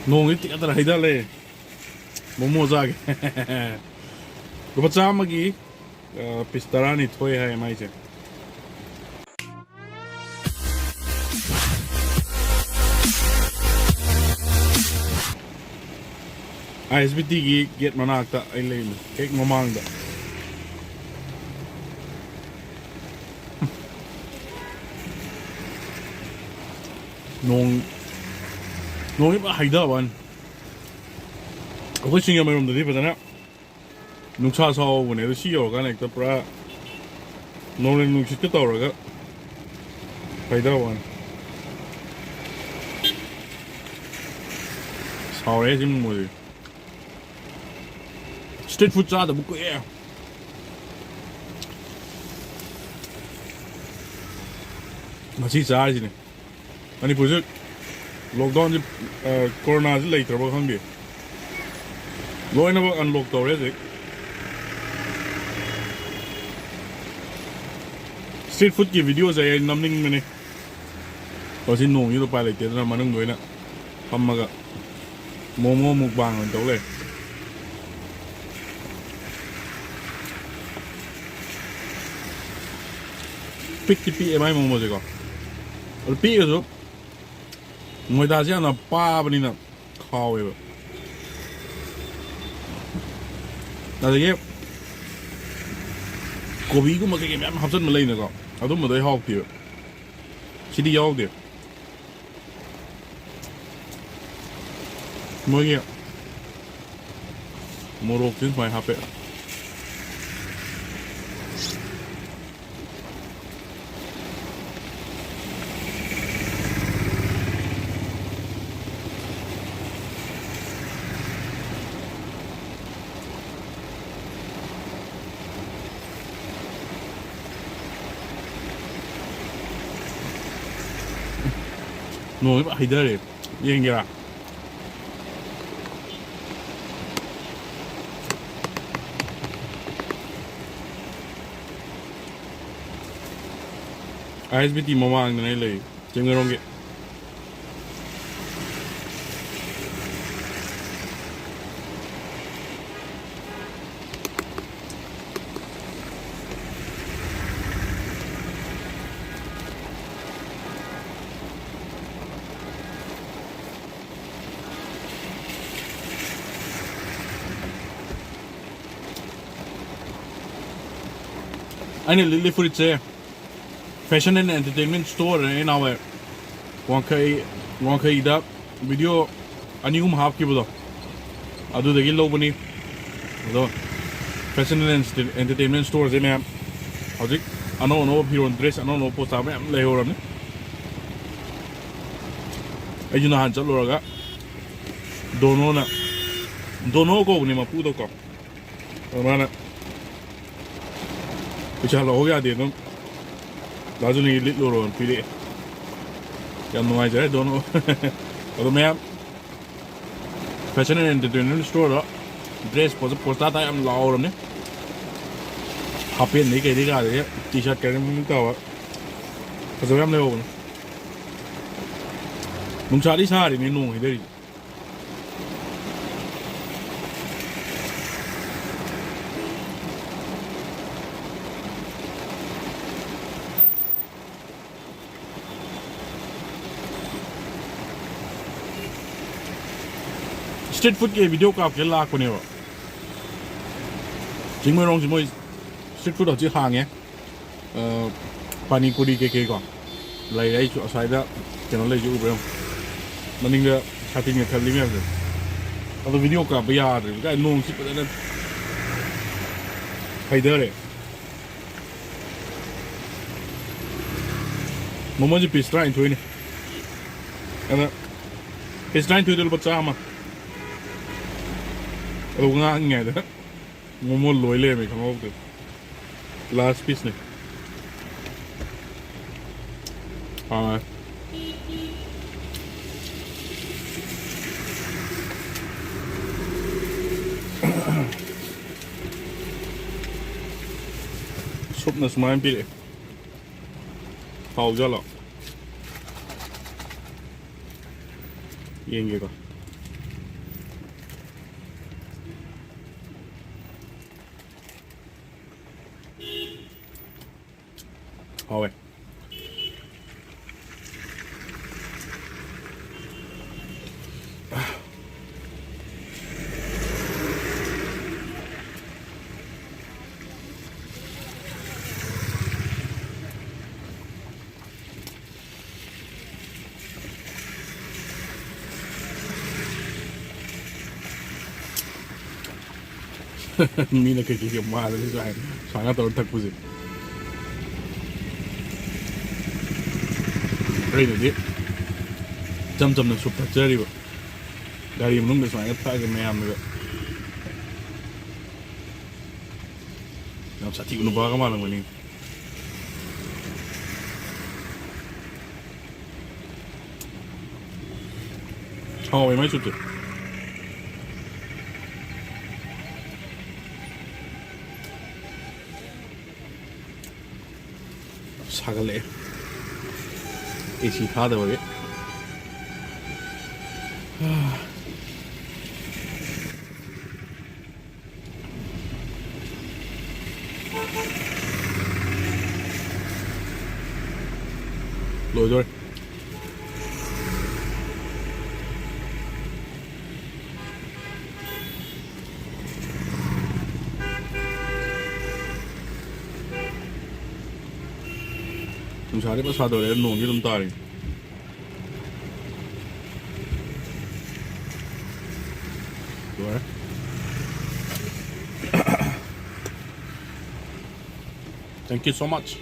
nong itu kata dah hidup le, momo zag, lepas jam lagi, pistaran itu toy hai macam. ISBT gi get mana tak ilain, kek ngomong dah. Nong ini apa hidup kan? Aku Chingmeirong tadi pada nak nung cha sao bune itu sih orang kan ekta pra nong nung sih kita orang kan hidup kan. Sao le sih mui. Streetfood cha dah buku ya. Masih cha sih ni. Ani pujuk lockdown ji corona ji later ba khang bi loina ba unlock tawre ji street food ki video jai namning mene osi nong yi to pa lai te na manung loina pammaga momo mukbang an tawle pick ti mai momo ji ko pi ko ngồi ta sẽ là ba bên này khao vậy, là gì vậy? Kopi cũng mà cái em hấp dẫn mà lên nữa cơ, tôi mà thấy học thì chỉ đi học thì mới nghe, mua đồ chính phải học vậy. Nồi bạc hider deh, yang kira. ISBT Momos này lấy Chingmeirong ke. Anh này lili food chế fashion and entertainment store này nào vậy wang khai đã video anh cũng học kịp rồi adu đấy cái lâu bani rồi fashion and entertainment store thế này hậu dịch anh nó hero dress anh nó post apa em lấy rồi này anh chúng ta hành chọn rồi cả dono को नहीं mà पूरा को और ना Bisa lo ya dia tu, lalu ni lit loron pilih, yang nuai je dono, kalau macam fashion and entertainment store lah, dress posta tak am lau orang ni, hapen ni kayak dia ada, t-shirt kayak ni tahu, pasal am lewat, nung cari sehari ni nung ini. Street food के video का आपके लाख बने हो Chingmeirong से मोई street food अच्छी खांगे पानी पूरी के को लाइक आई चु साइडा क्या नॉलेज जो ऊपर मनिंग द खाती में खाली में है अब तो वीडियो का बियार का नोंग सी पता नहीं फायदा है मोमो जी पिस्ता इन थोड़ी है ना पिस्ता इन थोड़ी तो बच्चा हमारा Aku nggak ingat dah, ngomong loyle me kamu tu, last piece ni, sup nasi main pilih, pau jala, yang gitu. ꯍꯥꯎꯋꯦ ꯃꯤꯅ ꯀꯩꯀꯩ ꯃꯥꯜꯂꯗꯤ ꯁꯨꯃꯥꯏꯅ ꯇꯧꯔ ꯊꯛꯄꯁꯦ ꯑꯩꯅꯗꯤ ꯏꯆꯝ ꯆꯝꯅ ꯁꯨꯞ ꯊꯛꯆꯔꯤꯕ ꯒꯥꯔꯤ ꯃꯅꯨꯡꯗ ꯁꯨꯃꯥꯏꯅ ꯊꯛꯑꯒ ꯃꯌꯥꯝꯅꯒ ꯌꯥꯝ ꯁꯥꯊꯤꯕ ꯅꯨꯄꯥꯒ ꯃꯥꯜꯂꯝꯒꯅꯤ ꯍꯥꯎꯋꯦ ꯃꯥꯏ ꯁꯨꯞꯁꯦ 사갈래 AC 타다보게 로이돌 ꯅꯨꯡꯁꯥꯗꯤ ꯐꯖꯅ ꯁꯥꯗꯣꯔꯦ ꯅꯣꯡꯗꯤ ꯑꯗꯨꯝ ꯇꯥꯔꯤ ꯂꯣꯏꯔꯦ Thank you so much.